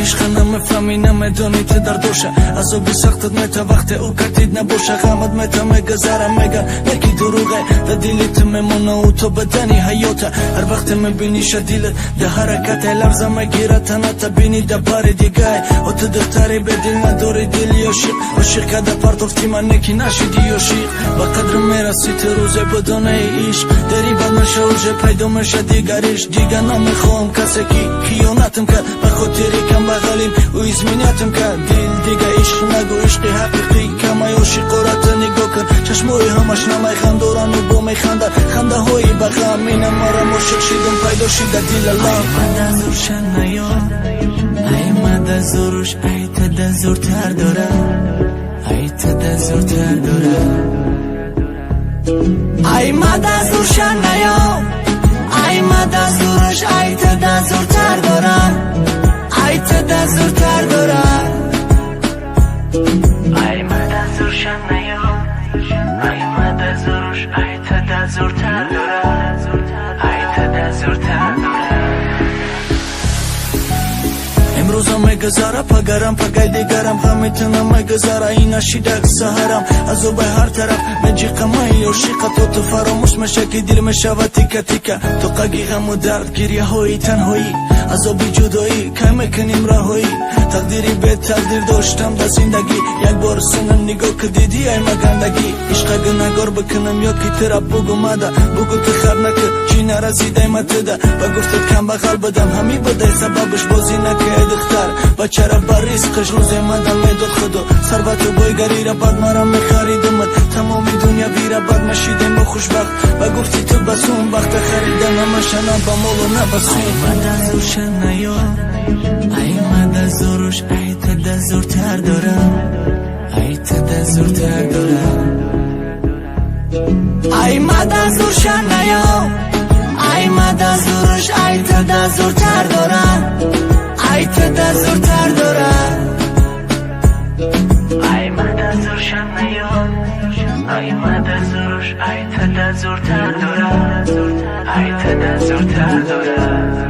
عشق نمیفهمی نمیدونی تو در دوشه عذابی سختت میتا وقت او کتید نباشه غمت میتا میگذره میگن یکی دروغه در دیلیت میمونه او تو بدنی حیاته هر وقت میبینی شدیلت ده حرکت لرزه میگیره تنات بینی ده بار دیگه و تو دختری به دل نداری دلی عاشق کده پرتفتی من نکی نشیدی عاشق با قدر میرسی تو روزه بدونه عشق داری بد میشه اوجه پیدا میشه دیگریش دیگه نمیخوام کسی که خیانتم کرد به خاطری کم بغلیم و ازمینتم کرد دل دیگه عشق نگو عشق حقیقی کمای عاشق رات نگاه کن چشمای همش نمیخندورن و با میخندن خنده های بغم اینم مرم عاشق شدم پیدا شده دل الله ای مد زورشن نیام ای مد زورش ای تد زورتر داره ای تد زورتر داره ای مد زورشن نیام ای مد زورش ای تد زورتر داره ای تد زورتر داره ای مد زورشن نیام ای مد زورش ای تد زورتر داره ای تد زورتر داره امروزم میگذره پگرم پگای دیگرم غم میتونم میگذره این نشیده سهرم از او به هر طرف مجیقم های عاشق تو فراموش میشه که دل میشوه تیکه تیکه تو قگی غم و درد گریه های تنهایی از او بی جدایی که میکنیم رهایی تقدیری به تقدیر داشتم در زندگی یک بار سنم نگاه که دیدی ای مگندگی عشق گناهگار بکنم یا که ترا بگو مده بگو که خر نکه چی نرسیده متده و گفتت کم بغل بدم همی بده سببش بازی نکه دختر بچه را بر ریسقش روز مدم میداد خدا ثروت و بایگری را بد مرم میخریدمت تمامی دنیا بیره بد مشیدم و خوشبخت و گفتی تو بس اون وقت خریدم همشنم با مال و نبسون ای مد زورشن نیام ای مد زورش ای تد زورتر دارم ای تد زورتر دارم ای مد زورشن نیام ای مد زورش ای تد زورتر دارم ای تد زورتر دارم ای مد زورشن نیام ای مد زورش ای تد زورتر دارم ای تد زورتر دارم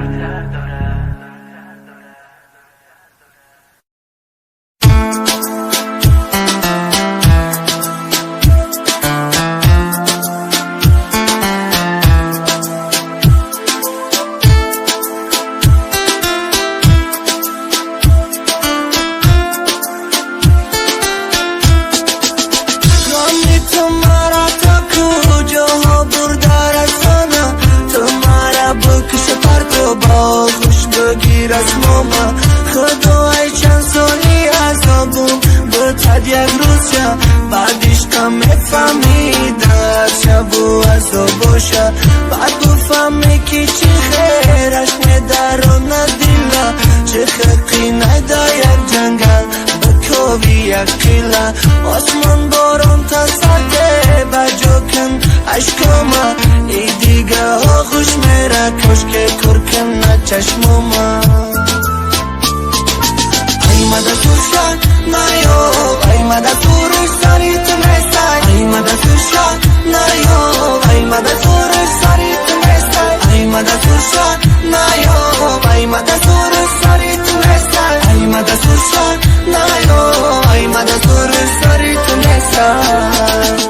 خدای چند سالی عذابم بتد یک روز شد بعدش کم میفهمیدم شب و عذاب باشه بعد بفهمی که چی خیرش میدارونه دلا چه خلقی نیده یک جنگل بکوی یک قیله آسمان باران تسرده بجا کن عشقما ای دیگه آغوش میره کشک کرکن نه چشمما ای مد زورشن نیام ای مد زورش سری تو نیستی ای مد زورشن نیام ای مد زورش سری تو نیستی ای مد زورشن نیام ای مد زورش سری تو نیستی ای مد زورشن نیام ای مد زورش سری تو نیستی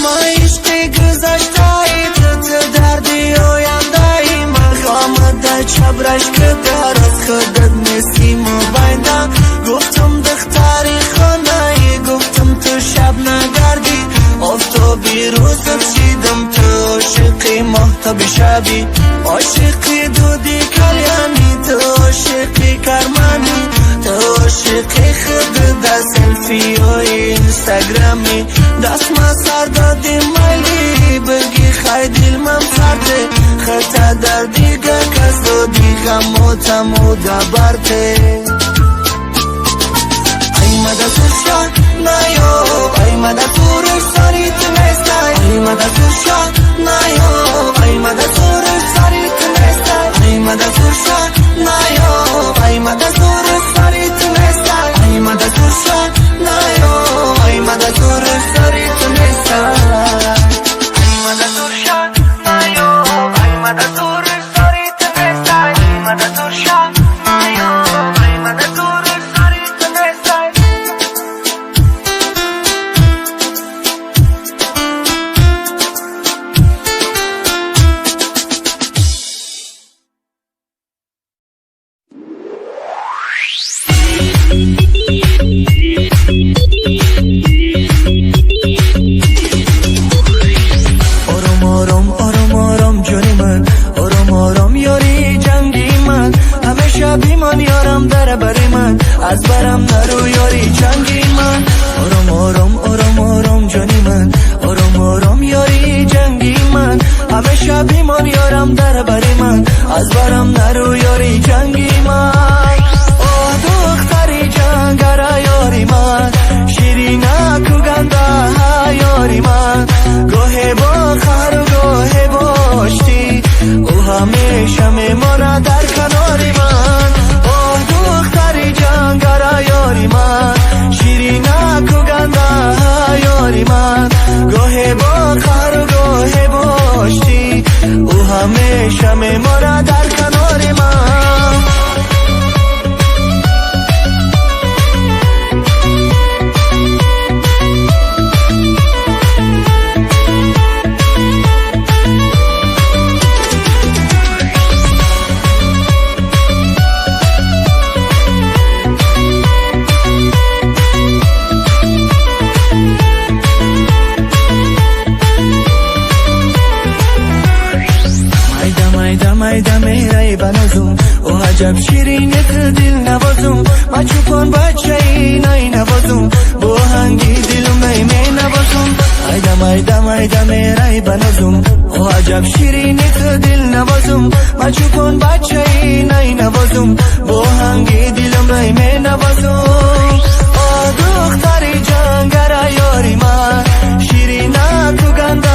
ما عشقی گذشته ای تو دردی آینده ای مرغام در چبرش که در از خودت نیستی مبینده گفتم دختری خانه ای گفتم تو شب نگردی آفتابی روزت شیدم تو عاشقی محتابی شبی عاشقی دودی کلیانی تو عاشقی کرمانی تو عاشقی خود در سلفی های اینستاگرامی دست ما سر دادی مالی بگی خی دل من سرده خطا در دیگه کس دادی غم و تمو دبرده ای مد زورشن نیام ای مد زورش سری تو نیستی ای مد زورشن نیام ای مد زورش سری تو نیستی ای مد زورشن نیام ای مد زورش سری تو نیستی ای مد زورشن نیام ای مد زورش سری تو نیستی ای مد زورشن نیام ای مد زورش سری تو نیستی ای مد زورشن نیام ای مد از برم نرو یاری جنگی من آرام آرام آرام آرام جانی من آرام آرام یاری جنگی من همه شب بیمار یارم در بری من از برم نرو یاری جنگی من آه دختری جنگره یاری من شیرینه کو گنده یاری من گوه با خر و گوه باشتی او همیشه میمانه در کناری من آه دختری جنگره یاری من شیرینه کو گنده یاری من گوه با خر و گوه باشتی او همیشه میمانه در کناری من میرای بنازم او عجب شیرینت دل نوازم ما چوپان بچه اینای نوازم با هنگی دلم نیمه نوازم ایدم میرای بنازم او عجب شیرینت دل نوازم ما چوپان بچه اینای نوازم با هنگی دلم نیمه نوازم آه دختری جنگره یاری من شیرینه تو گنده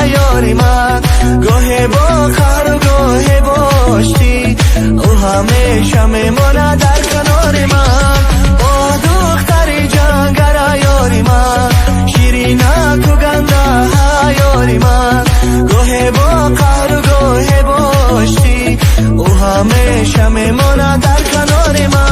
یاری من گوه با خر و گوه باشتی او همیشه میمانه در کنار من آه دختری جنگره یاری من شیرینه تو گنده یاری من گوه با خر و گوه باشتی او همیشه میمانه در کنار من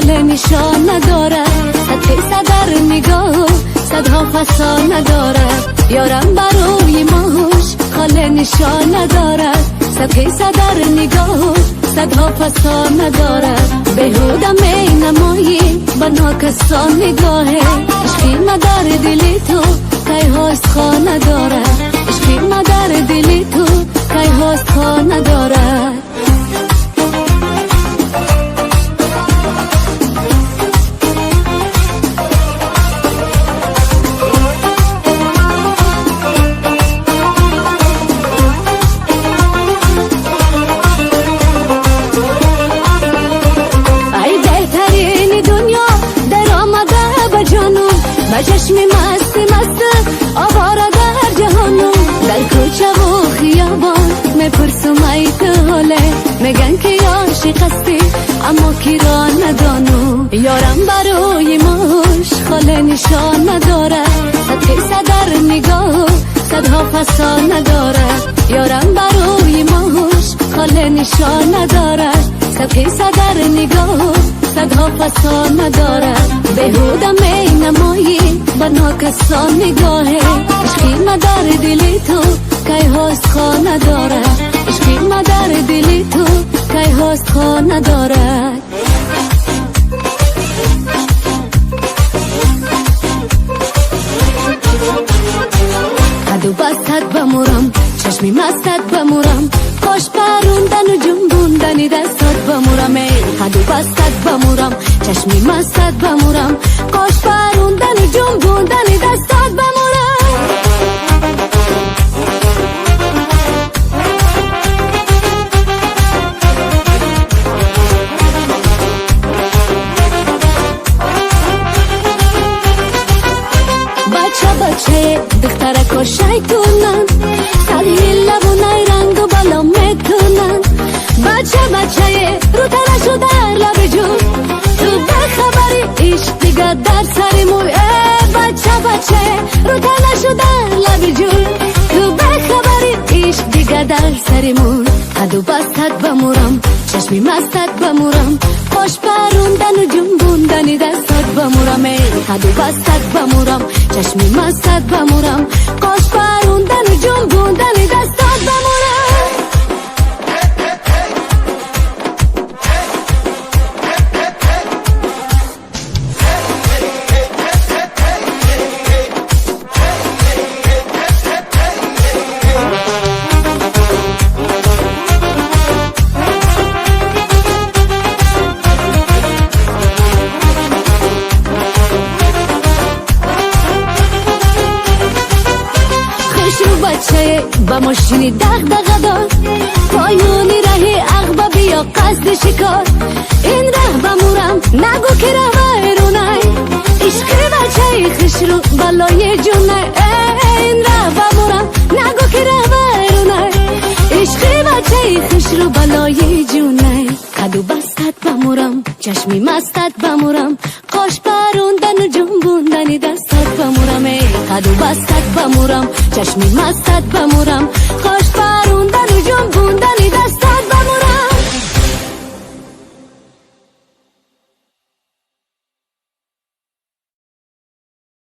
خاله نشان ندارد، صد قصه در نگاه صدها فسان ندارد. یارم برای ماش خاله نشان ندارد، صد قصه در نگاه صدها فسان ندارد. بهوده می نمایی با ناکسان نگاهه، عشقی مدار دلی تو که هاست خواه ندارد، عشقی مدار دلی تو که هاست خواه ندارد. چشم مست مست آواره در جهانم، در کوچه و خیابان میپرسم ای تو حاله، میگن که عاشق هستی اما کی را ندانم. یارم برای ماش خاله نشان ندارد، صد قصه در نگاه صدها فسان ندارد. یارم برای ماش خاله نشان ندارد، صد قصه در نگاه صدها فسان ندارد. بهوده می نمایی با ناکسان نگاهه، عشقی مدار دلی تو که هاست خواه ندارد، عشقی مدار دلی تو که هاست خواه ندارد. قد و بستت بمورم، چشمی مستت بمورم، خوش پروندن و جنبوندن دستات بمورم. قد و بستت بمورم، چشمی مستت بمورم، خوش پروندن و جنبوندن دستات بمورم. بچه دخترک و شیطونن، سری لبونای رنگ و بالا میتونن. بچه رو ترشو در لب جون، تو بخبری عشق دیگه در سر موی. بچه رو ترشو در لب جون، تو بخبری عشق دیگه در سر موی. قد و بستت بمورم، چشمی مستت بمورم، خوش پروندن و جنبوندن دستات بمورم. قد و بستت بمورم، چشمی مستت بمورم، خوش پروندن و جنبوندن دستات بمورم. با ماشینی دغدغه دار، پایونی راه عقبه بیا قصد شکار. این ره بمورم نگو که ره ویرونه، عشقی بچه خوش رو بالای جونه. این ره بمورم نگو که ره ویرونه، عشقی بچه خوش رو بالای جونه. قد و بستت بمورم، چشمی مستت بمورم، خوش پروندن و جنبوندن دستت بمورم. قد و بستت بمورم، چشمی مستت بمورم، خوش پروندن و جنبوندن